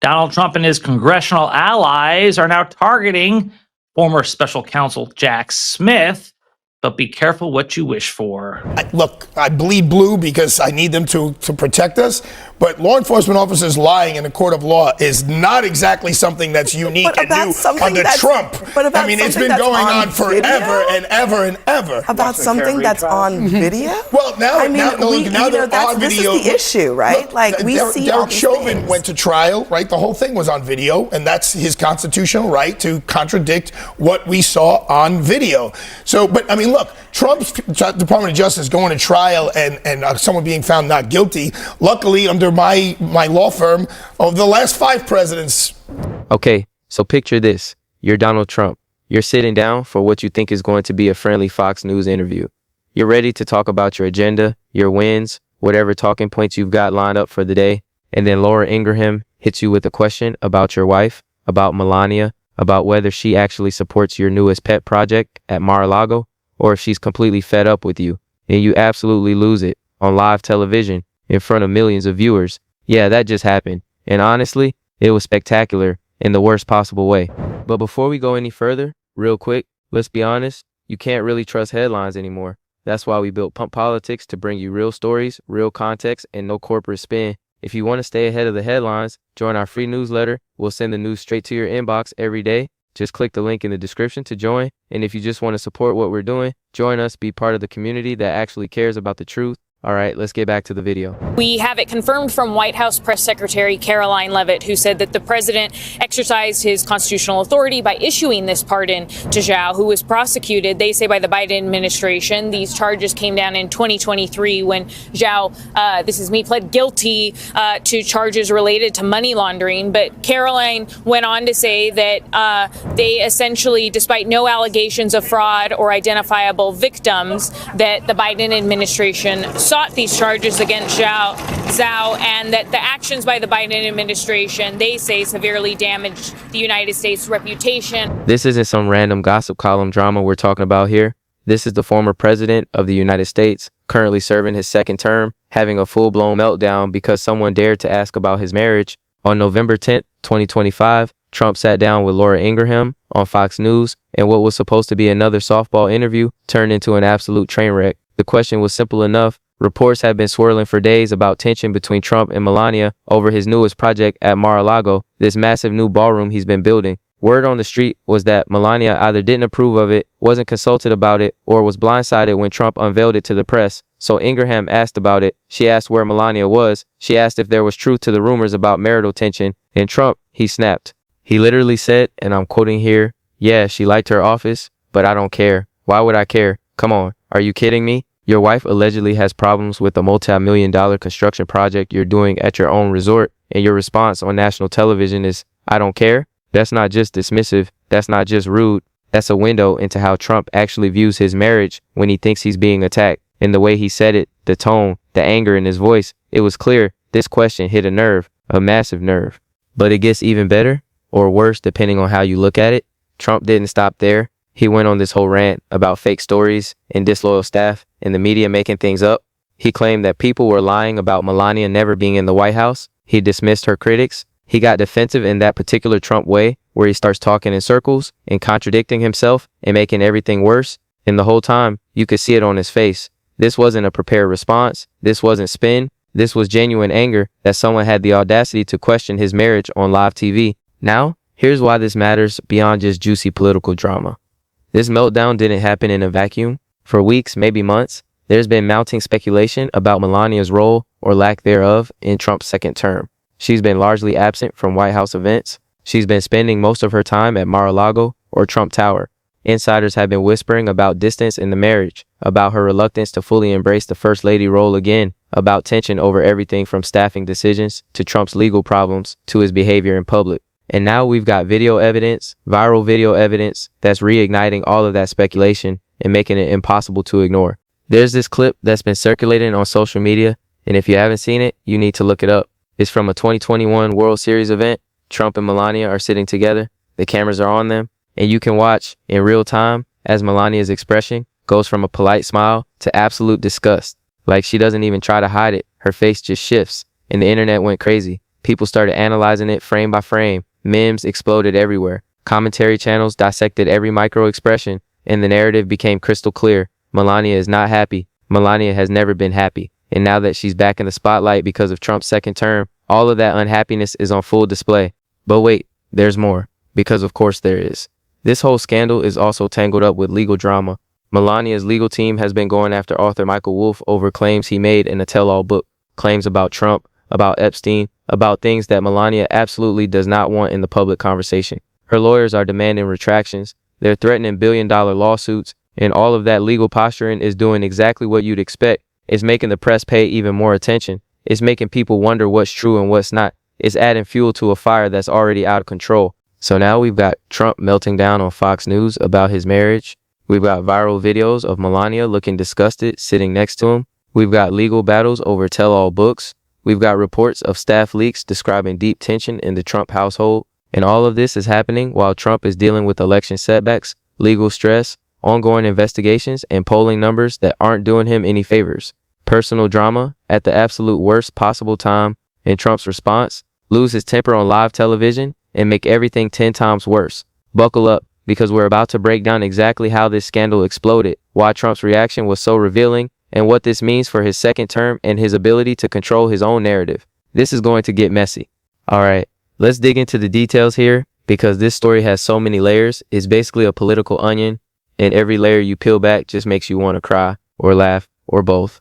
Donald Trump and his congressional allies are now targeting former special counsel Jack Smith. But be careful what you wish for. Look, I bleed blue because I need them to protect us. But law enforcement officers lying in a court of law is not exactly something that's unique and new under Trump. I mean, it's been going on forever and ever and ever. About something that's on video? Well, now they're on video. This is the issue, right? Look, like we see all Derek these Chauvin things. went to trial, right? The whole thing was on video, and that's his constitutional right to contradict what we saw on video. So, but I mean, look, Trump's Department of Justice going to trial and someone being found not guilty. Luckily, under my law firm, of the last 5 presidents. Okay, so picture this. You're Donald Trump. You're sitting down for what you think is going to be a friendly Fox News interview. You're ready to talk about your agenda, your wins, whatever talking points you've got lined up for the day. And then Laura Ingraham hits you with a question about your wife, about Melania, about whether she actually supports your newest pet project at Mar-a-Lago, or if she's completely fed up with you, and you absolutely lose it on live television in front of millions of viewers. Yeah, that just happened. And honestly, it was spectacular in the worst possible way. But before we go any further, real quick, let's be honest, you can't really trust headlines anymore. That's why we built Pump Politics to bring you real stories, real context, and no corporate spin. If you want to stay ahead of the headlines, join our free newsletter. We'll send the news straight to your inbox every day. Just click the link in the description to join. And if you just want to support what we're doing, join us, be part of the community that actually cares about the truth. All right, let's get back to the video. We have it confirmed from White House Press Secretary Caroline Leavitt, who said that the president exercised his constitutional authority by issuing this pardon to Zhao, who was prosecuted, they say, by the Biden administration. These charges came down in 2023 when Zhao, pled guilty to charges related to money laundering. But Caroline went on to say that they essentially, despite no allegations of fraud or identifiable victims, that the Biden administration sought these charges against Zhao, and that the actions by the Biden administration, they say, severely damaged the United States' reputation. This isn't some random gossip column drama we're talking about here. This is the former president of the United States, currently serving his 2nd term, having a full-blown meltdown because someone dared to ask about his marriage. On November 10th, 2025, Trump sat down with Laura Ingraham on Fox News, and what was supposed to be another softball interview turned into an absolute train wreck. The question was simple enough. Reports have been swirling for days about tension between Trump and Melania over his newest project at Mar-a-Lago, this massive new ballroom he's been building. Word on the street was that Melania either didn't approve of it, wasn't consulted about it, or was blindsided when Trump unveiled it to the press. So Ingraham asked about it. She asked where Melania was. She asked if there was truth to the rumors about marital tension. And Trump, he snapped. He literally said, and I'm quoting here, "Yeah, she liked her office, but I don't care. Why would I care? Come on, are you kidding me? Your wife allegedly has problems with a multi-million-dollar construction project you're doing at your own resort, and your response on national television is, I don't care? That's not just dismissive. That's not just rude. That's a window into how Trump actually views his marriage when he thinks he's being attacked. And the way he said it, the tone, the anger in his voice, it was clear this question hit a nerve, a massive nerve. But it gets even better, or worse depending on how you look at it. Trump didn't stop there. He went on this whole rant about fake stories and disloyal staff and the media making things up. He claimed that people were lying about Melania never being in the White House. He dismissed her critics. He got defensive in that particular Trump way where he starts talking in circles and contradicting himself and making everything worse. And the whole time, you could see it on his face. This wasn't a prepared response. This wasn't spin. This was genuine anger that someone had the audacity to question his marriage on live TV. Now, here's why this matters beyond just juicy political drama. This meltdown didn't happen in a vacuum. For weeks, maybe months, there's been mounting speculation about Melania's role or lack thereof in Trump's 2nd term. She's been largely absent from White House events. She's been spending most of her time at Mar-a-Lago or Trump Tower. Insiders have been whispering about distance in the marriage, about her reluctance to fully embrace the First Lady role again, about tension over everything from staffing decisions to Trump's legal problems to his behavior in public. And now we've got video evidence, viral video evidence, that's reigniting all of that speculation and making it impossible to ignore. There's this clip that's been circulating on social media, and if you haven't seen it, you need to look it up. It's from a 2021 World Series event. Trump and Melania are sitting together. The cameras are on them, and you can watch in real time as Melania's expression goes from a polite smile to absolute disgust. Like she doesn't even try to hide it. Her face just shifts, and the internet went crazy. People started analyzing it frame by frame. Memes exploded everywhere. Commentary channels dissected every micro expression, and the narrative became crystal clear. Melania is not happy. Melania has never been happy. And now that she's back in the spotlight because of Trump's second term, all of that unhappiness is on full display. But wait, there's more. Because of course there is. This whole scandal is also tangled up with legal drama. Melania's legal team has been going after author Michael Wolff over claims he made in a tell-all book. Claims about Trump, about Epstein, about things that Melania absolutely does not want in the public conversation. Her lawyers are demanding retractions. They're threatening billion-dollar lawsuits. And all of that legal posturing is doing exactly what you'd expect. It's making the press pay even more attention. It's making people wonder what's true and what's not. It's adding fuel to a fire that's already out of control. So now we've got Trump melting down on Fox News about his marriage. We've got viral videos of Melania looking disgusted sitting next to him. We've got legal battles over tell-all books. We've got reports of staff leaks describing deep tension in the Trump household. And all of this is happening while Trump is dealing with election setbacks, legal stress, ongoing investigations, and polling numbers that aren't doing him any favors. Personal drama at the absolute worst possible time, and Trump's response: lose his temper on live television and make everything 10 times worse. Buckle up, because we're about to break down exactly how this scandal exploded, why Trump's reaction was so revealing, and what this means for his second term and his ability to control his own narrative. This is going to get messy. Alright, let's dig into the details here, because this story has so many layers. It's basically a political onion, and every layer you peel back just makes you want to cry, or laugh, or both.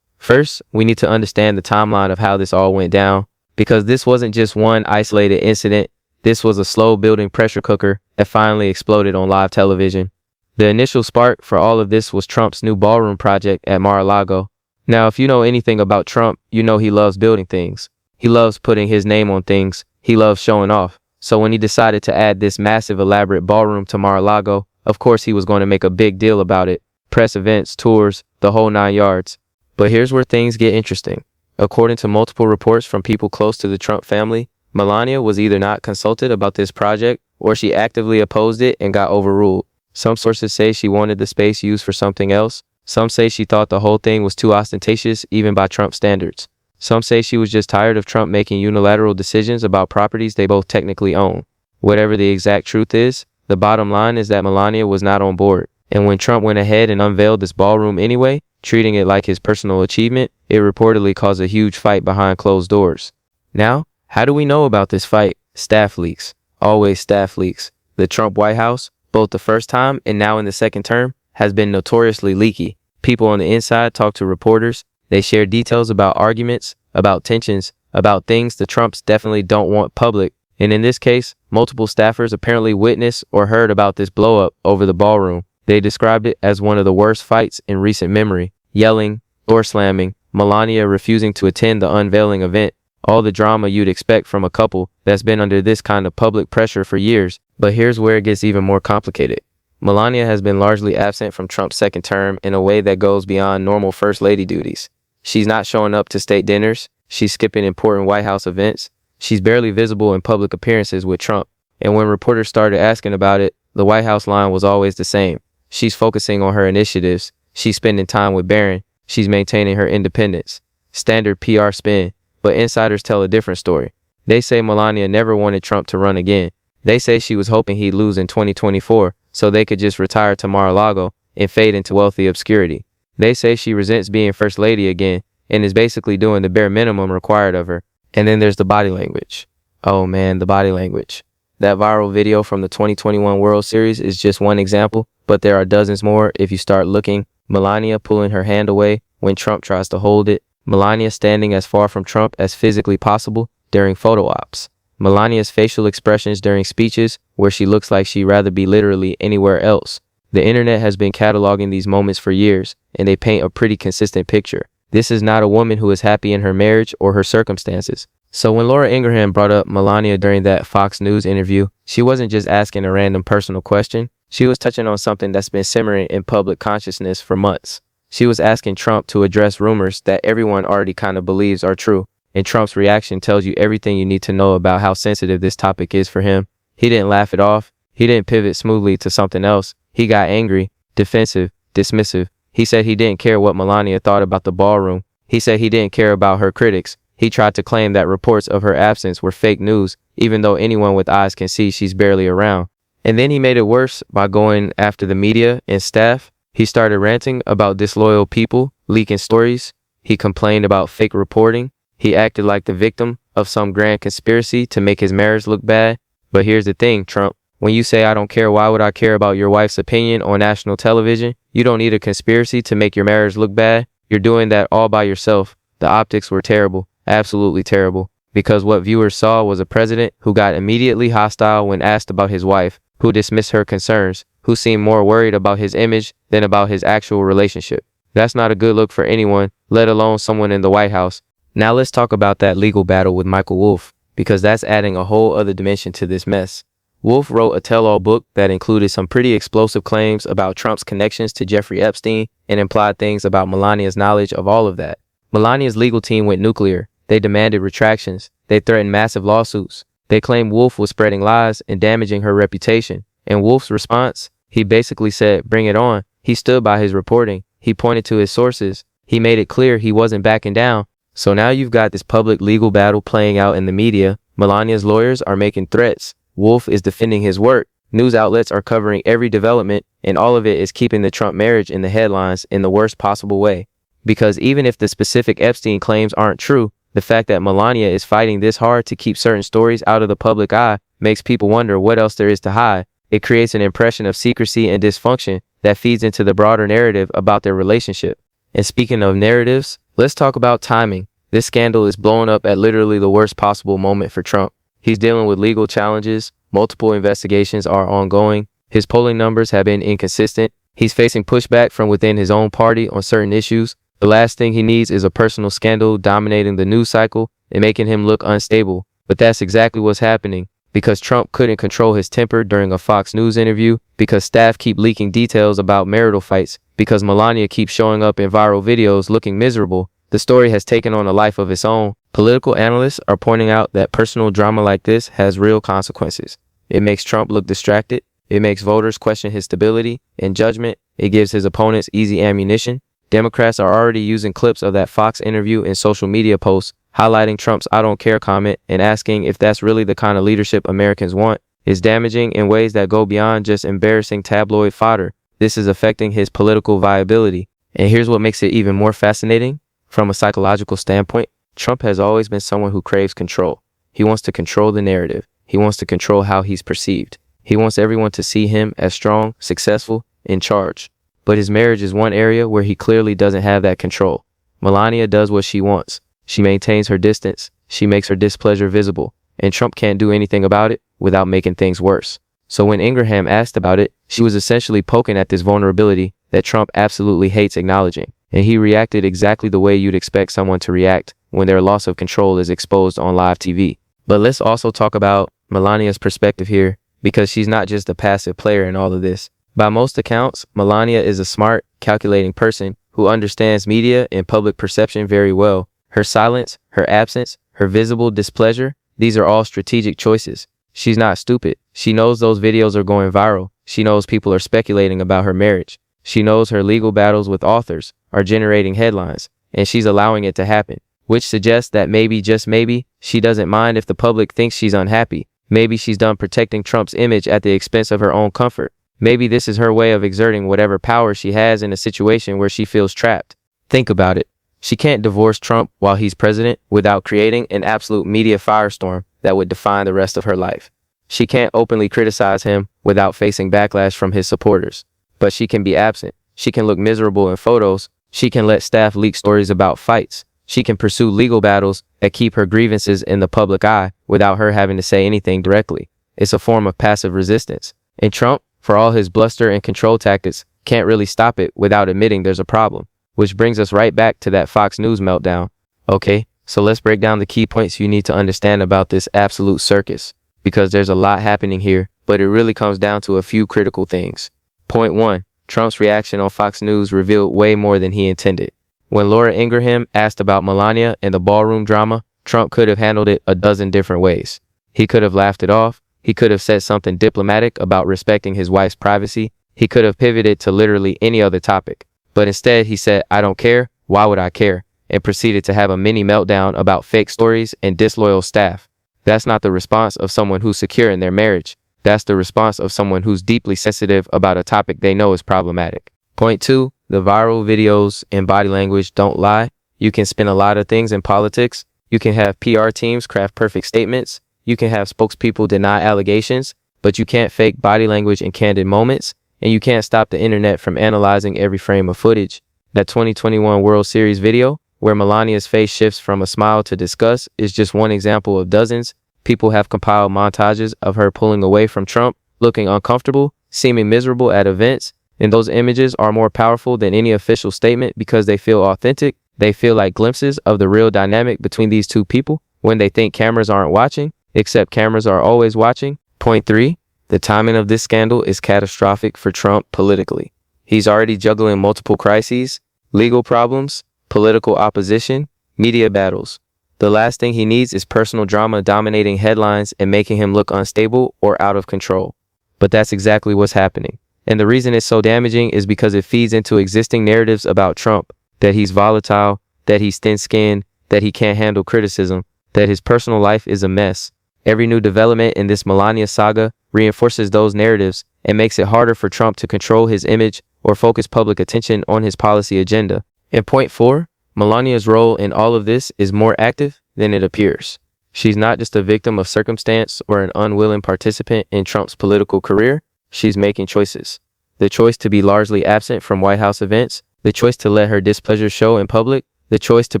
First, we need to understand the timeline of how this all went down, because this wasn't just one isolated incident. This was a slow building pressure cooker that finally exploded on live television. The initial spark for all of this was Trump's new ballroom project at Mar-a-Lago. Now, if you know anything about Trump, you know he loves building things. He loves putting his name on things. He loves showing off. So when he decided to add this massive elaborate ballroom to Mar-a-Lago, of course he was going to make a big deal about it. Press events, tours, the whole 9 yards. But here's where things get interesting. According to multiple reports from people close to the Trump family, Melania was either not consulted about this project or she actively opposed it and got overruled. Some sources say she wanted the space used for something else. Some say she thought the whole thing was too ostentatious even by Trump standards. Some say she was just tired of Trump making unilateral decisions about properties they both technically own. Whatever the exact truth is, the bottom line is that Melania was not on board. And when Trump went ahead and unveiled this ballroom anyway, treating it like his personal achievement, it reportedly caused a huge fight behind closed doors. Now, how do we know about this fight? Staff leaks. Always staff leaks. The Trump White House, both the first time and now in the second term, has been notoriously leaky. People on the inside talk to reporters. They share details about arguments, about tensions, about things the Trumps definitely don't want public. And in this case, multiple staffers apparently witnessed or heard about this blow-up over the ballroom. They described it as one of the worst fights in recent memory. Yelling, door slamming, Melania refusing to attend the unveiling event. All the drama you'd expect from a couple that's been under this kind of public pressure for years. But here's where it gets even more complicated. Melania has been largely absent from Trump's second term in a way that goes beyond normal First Lady duties. She's not showing up to state dinners. She's skipping important White House events. She's barely visible in public appearances with Trump. And when reporters started asking about it, the White House line was always the same. She's focusing on her initiatives. She's spending time with Barron. She's maintaining her independence. Standard PR spin. But insiders tell a different story. They say Melania never wanted Trump to run again. They say she was hoping he'd lose in 2024 so they could just retire to Mar-a-Lago and fade into wealthy obscurity. They say she resents being First Lady again and is basically doing the bare minimum required of her. And then there's the body language. Oh man, the body language. That viral video from the 2021 World Series is just one example, but there are dozens more if you start looking. Melania pulling her hand away when Trump tries to hold it. Melania standing as far from Trump as physically possible during photo ops. Melania's facial expressions during speeches where she looks like she'd rather be literally anywhere else. The internet has been cataloging these moments for years, and they paint a pretty consistent picture. This is not a woman who is happy in her marriage or her circumstances. So when Laura Ingraham brought up Melania during that Fox News interview, she wasn't just asking a random personal question. She was touching on something that's been simmering in public consciousness for months. She was asking Trump to address rumors that everyone already kind of believes are true. And Trump's reaction tells you everything you need to know about how sensitive this topic is for him. He didn't laugh it off. He didn't pivot smoothly to something else. He got angry, defensive, dismissive. He said he didn't care what Melania thought about the ballroom. He said he didn't care about her critics. he tried to claim that reports of her absence were fake news, even though anyone with eyes can see she's barely around. And then he made it worse by going after the media and staff. He started ranting about disloyal people, leaking stories. He complained about fake reporting. He acted like the victim of some grand conspiracy to make his marriage look bad. But here's the thing, Trump. When you say, I don't care, why would I care about your wife's opinion on national television? You don't need a conspiracy to make your marriage look bad. You're doing that all by yourself. The optics were terrible, absolutely terrible, because what viewers saw was a president who got immediately hostile when asked about his wife, who dismissed her concerns, who seemed more worried about his image than about his actual relationship. That's not a good look for anyone, let alone someone in the White House. Now let's talk about that legal battle with Michael Wolff, because that's adding a whole other dimension to this mess. Wolff wrote a tell-all book that included some pretty explosive claims about Trump's connections to Jeffrey Epstein and implied things about Melania's knowledge of all of that. Melania's legal team went nuclear. They demanded retractions. They threatened massive lawsuits. They claimed Wolff was spreading lies and damaging her reputation. And Wolff's response? He basically said, bring it on. He stood by his reporting. He pointed to his sources. He made it clear he wasn't backing down. So now you've got this public legal battle playing out in the media. Melania's lawyers are making threats. Wolff is defending his work. News outlets are covering every development, and all of it is keeping the Trump marriage in the headlines in the worst possible way. Because even if the specific Epstein claims aren't true, the fact that Melania is fighting this hard to keep certain stories out of the public eye makes people wonder what else there is to hide. It creates an impression of secrecy and dysfunction that feeds into the broader narrative about their relationship. And speaking of narratives, let's talk about timing. This scandal is blowing up at literally the worst possible moment for Trump. He's dealing with legal challenges. Multiple investigations are ongoing. His polling numbers have been inconsistent. He's facing pushback from within his own party on certain issues. The last thing he needs is a personal scandal dominating the news cycle and making him look unstable. But that's exactly what's happening, because Trump couldn't control his temper during a Fox News interview, because staff keep leaking details about marital fights, because Melania keeps showing up in viral videos looking miserable. The story has taken on a life of its own. Political analysts are pointing out that personal drama like this has real consequences. It makes Trump look distracted. It makes voters question his stability and judgment. It gives his opponents easy ammunition. Democrats are already using clips of that Fox interview in social media posts, highlighting Trump's "I don't care" comment and asking if that's really the kind of leadership Americans want. It's damaging in ways that go beyond just embarrassing tabloid fodder. This is affecting his political viability. And here's what makes it even more fascinating. From a psychological standpoint, Trump has always been someone who craves control. He wants to control the narrative. He wants to control how he's perceived. He wants everyone to see him as strong, successful, in charge. But his marriage is one area where he clearly doesn't have that control. Melania does what she wants. She maintains her distance. She makes her displeasure visible. And Trump can't do anything about it without making things worse. So when Ingraham asked about it, she was essentially poking at this vulnerability that Trump absolutely hates acknowledging. And he reacted exactly the way you'd expect someone to react when their loss of control is exposed on live TV. But let's also talk about Melania's perspective here, because she's not just a passive player in all of this. By most accounts, Melania is a smart, calculating person who understands media and public perception very well. Her silence, her absence, her visible displeasure, these are all strategic choices. She's not stupid. She knows those videos are going viral. She knows people are speculating about her marriage. She knows her legal battles with authors are generating headlines, and she's allowing it to happen, which suggests that maybe, just maybe, she doesn't mind if the public thinks she's unhappy. Maybe she's done protecting Trump's image at the expense of her own comfort. Maybe this is her way of exerting whatever power she has in a situation where she feels trapped. Think about it. She can't divorce Trump while he's president without creating an absolute media firestorm that would define the rest of her life. She can't openly criticize him without facing backlash from his supporters. But she can be absent. She can look miserable in photos. She can let staff leak stories about fights. She can pursue legal battles that keep her grievances in the public eye without her having to say anything directly. It's a form of passive resistance. And Trump, for all his bluster and control tactics, can't really stop it without admitting there's a problem. Which brings us right back to that Fox News meltdown. Okay, so let's break down the key points you need to understand about this absolute circus. Because there's a lot happening here, but it really comes down to a few critical things. Point 1. Trump's reaction on Fox News revealed way more than he intended. When Laura Ingraham asked about Melania and the ballroom drama, Trump could have handled it a dozen different ways. He could have laughed it off. He could have said something diplomatic about respecting his wife's privacy. He could have pivoted to literally any other topic. But instead, he said, "I don't care. Why would I care?" and proceeded to have a mini meltdown about fake stories and disloyal staff. That's not the response of someone who's secure in their marriage. That's the response of someone who's deeply sensitive about a topic they know is problematic. Point 2, the viral videos and body language don't lie. You can spin a lot of things in politics. You can have PR teams craft perfect statements. You can have spokespeople deny allegations, but you can't fake body language in candid moments, and you can't stop the internet from analyzing every frame of footage. That 2021 World Series video, where Melania's face shifts from a smile to disgust, is just one example of dozens. People have compiled montages of her pulling away from Trump, looking uncomfortable, seeming miserable at events, and those images are more powerful than any official statement because they feel authentic. They feel like glimpses of the real dynamic between these two people when they think cameras aren't watching, except cameras are always watching. Point 3, the timing of this scandal is catastrophic for Trump politically. He's already juggling multiple crises, legal problems, political opposition, media battles. The last thing he needs is personal drama dominating headlines and making him look unstable or out of control. But that's exactly what's happening. And the reason it's so damaging is because it feeds into existing narratives about Trump, that he's volatile, that he's thin-skinned, that he can't handle criticism, that his personal life is a mess. Every new development in this Melania saga reinforces those narratives and makes it harder for Trump to control his image or focus public attention on his policy agenda. In point 4, Melania's role in all of this is more active than it appears. She's not just a victim of circumstance or an unwilling participant in Trump's political career. She's making choices. The choice to be largely absent from White House events, the choice to let her displeasure show in public, the choice to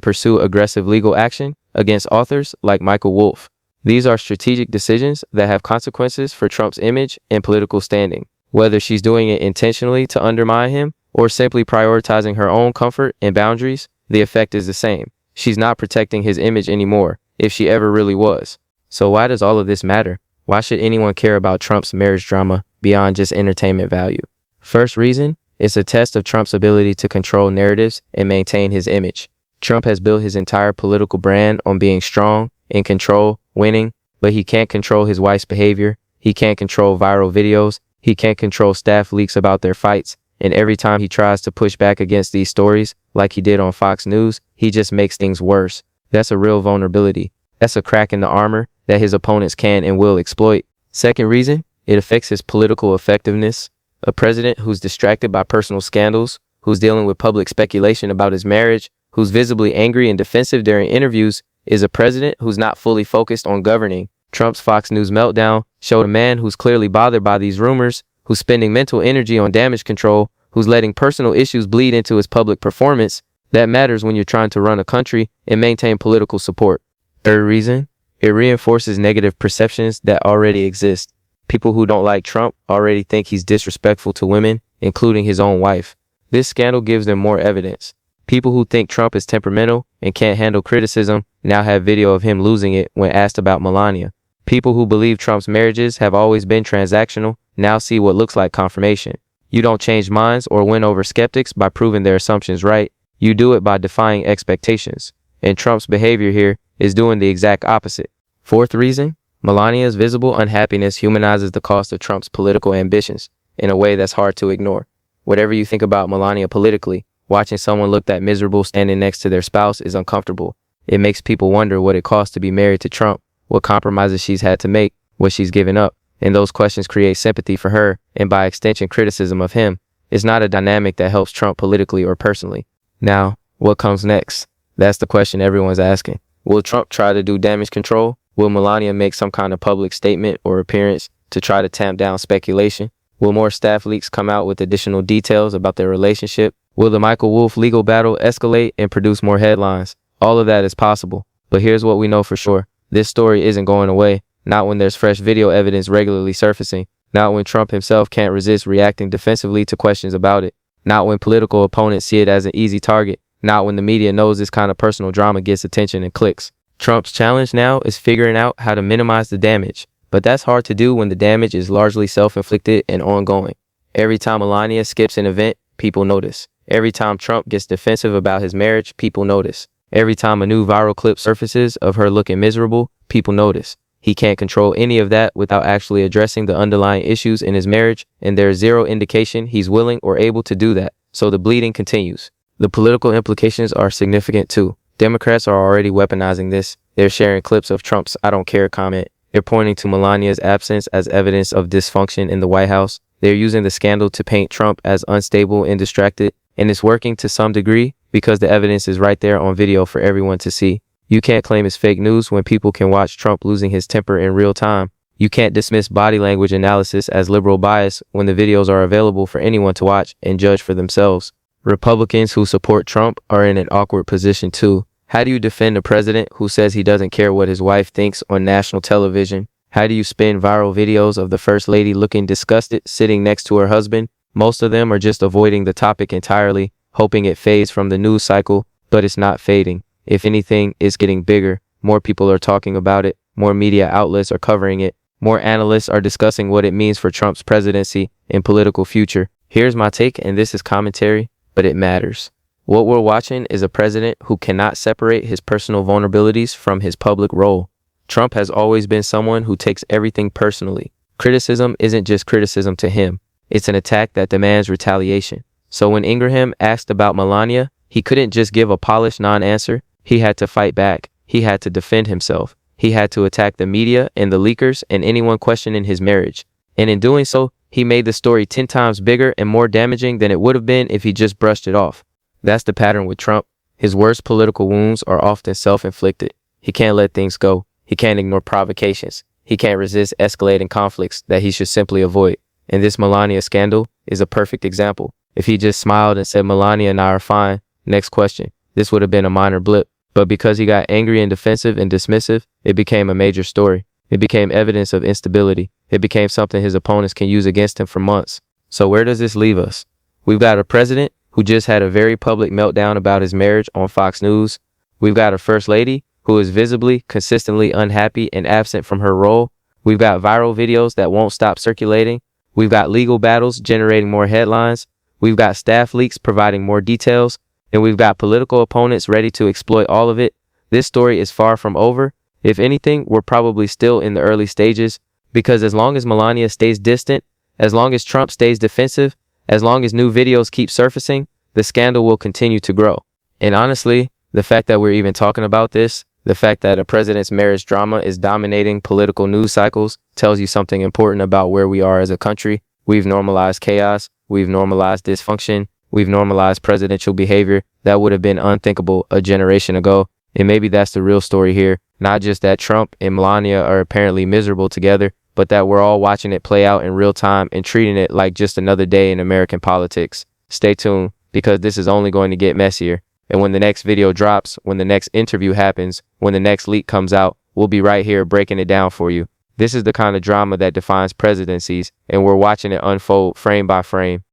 pursue aggressive legal action against authors like Michael Wolff. These are strategic decisions that have consequences for Trump's image and political standing. Whether she's doing it intentionally to undermine him or simply prioritizing her own comfort and boundaries, the effect is the same. She's not protecting his image anymore, if she ever really was. So why does all of this matter? Why should anyone care about Trump's marriage drama beyond just entertainment value? First reason, it's a test of Trump's ability to control narratives and maintain his image. Trump has built his entire political brand on being strong, in control, winning, but he can't control his wife's behavior. He can't control viral videos. He can't control staff leaks about their fights. And every time he tries to push back against these stories, like he did on Fox News, he just makes things worse. That's a real vulnerability. That's a crack in the armor that his opponents can and will exploit. Second reason, it affects his political effectiveness. A president who's distracted by personal scandals, who's dealing with public speculation about his marriage, who's visibly angry and defensive during interviews, is a president who's not fully focused on governing. Trump's Fox News meltdown showed a man who's clearly bothered by these rumors, who's spending mental energy on damage control, who's letting personal issues bleed into his public performance. That matters when you're trying to run a country and maintain political support. Third reason, it reinforces negative perceptions that already exist. People who don't like Trump already think he's disrespectful to women, including his own wife. This scandal gives them more evidence. People who think Trump is temperamental and can't handle criticism now have video of him losing it when asked about Melania. People who believe Trump's marriages have always been transactional now see what looks like confirmation. You don't change minds or win over skeptics by proving their assumptions right. You do it by defying expectations. And Trump's behavior here is doing the exact opposite. Fourth reason, Melania's visible unhappiness humanizes the cost of Trump's political ambitions in a way that's hard to ignore. Whatever you think about Melania politically, watching someone look that miserable standing next to their spouse is uncomfortable. It makes people wonder what it costs to be married to Trump, what compromises she's had to make, what she's given up. And those questions create sympathy for her and by extension criticism of him. It's not a dynamic that helps Trump politically or personally. Now, what comes next? That's the question everyone's asking. Will Trump try to do damage control? Will Melania make some kind of public statement or appearance to try to tamp down speculation? Will more staff leaks come out with additional details about their relationship? Will the Michael Wolff legal battle escalate and produce more headlines? All of that is possible. But here's what we know for sure. This story isn't going away. Not when there's fresh video evidence regularly surfacing. Not when Trump himself can't resist reacting defensively to questions about it. Not when political opponents see it as an easy target. Not when the media knows this kind of personal drama gets attention and clicks. Trump's challenge now is figuring out how to minimize the damage. But that's hard to do when the damage is largely self-inflicted and ongoing. Every time Melania skips an event, people notice. Every time Trump gets defensive about his marriage, people notice. Every time a new viral clip surfaces of her looking miserable, people notice. He can't control any of that without actually addressing the underlying issues in his marriage, and there's zero indication he's willing or able to do that, so the bleeding continues. The political implications are significant too. Democrats are already weaponizing this. They're sharing clips of Trump's "I don't care" comment. They're pointing to Melania's absence as evidence of dysfunction in the White House. They're using the scandal to paint Trump as unstable and distracted. And it's working to some degree because the evidence is right there on video for everyone to see. You can't claim it's fake news when people can watch Trump losing his temper in real time. You can't dismiss body language analysis as liberal bias when the videos are available for anyone to watch and judge for themselves. Republicans who support Trump are in an awkward position too. How do you defend a president who says he doesn't care what his wife thinks on national television? How do you spin viral videos of the First Lady looking disgusted sitting next to her husband? Most of them are just avoiding the topic entirely, hoping it fades from the news cycle, but it's not fading. If anything, it's getting bigger. More people are talking about it. More media outlets are covering it. More analysts are discussing what it means for Trump's presidency and political future. Here's my take, and this is commentary, but it matters. What we're watching is a president who cannot separate his personal vulnerabilities from his public role. Trump has always been someone who takes everything personally. Criticism isn't just criticism to him. It's an attack that demands retaliation. So when Ingraham asked about Melania, he couldn't just give a polished non-answer. He had to fight back. He had to defend himself. He had to attack the media and the leakers and anyone questioning his marriage. And in doing so, he made the story 10 times bigger and more damaging than it would have been if he just brushed it off. That's the pattern with Trump. His worst political wounds are often self-inflicted. He can't let things go. He can't ignore provocations. He can't resist escalating conflicts that he should simply avoid. And this Melania scandal is a perfect example. If he just smiled and said Melania and I are fine, next question, this would have been a minor blip. But because he got angry and defensive and dismissive, it became a major story. It became evidence of instability. It became something his opponents can use against him for months. So where does this leave us? We've got a president who just had a very public meltdown about his marriage on Fox News. We've got a first lady who is visibly, consistently unhappy and absent from her role. We've got viral videos that won't stop circulating. We've got legal battles generating more headlines. We've got staff leaks providing more details. And we've got political opponents ready to exploit all of it. This story is far from over. If anything, we're probably still in the early stages, because as long as Melania stays distant, as long as Trump stays defensive, as long as new videos keep surfacing, the scandal will continue to grow. And honestly, the fact that we're even talking about this, the fact that a president's marriage drama is dominating political news cycles tells you something important about where we are as a country. We've normalized chaos. We've normalized dysfunction. We've normalized presidential behavior that would have been unthinkable a generation ago. And maybe that's the real story here. Not just that Trump and Melania are apparently miserable together, but that we're all watching it play out in real time and treating it like just another day in American politics. Stay tuned, because this is only going to get messier. And when the next video drops, when the next interview happens, when the next leak comes out, we'll be right here breaking it down for you. This is the kind of drama that defines presidencies, and we're watching it unfold frame by frame.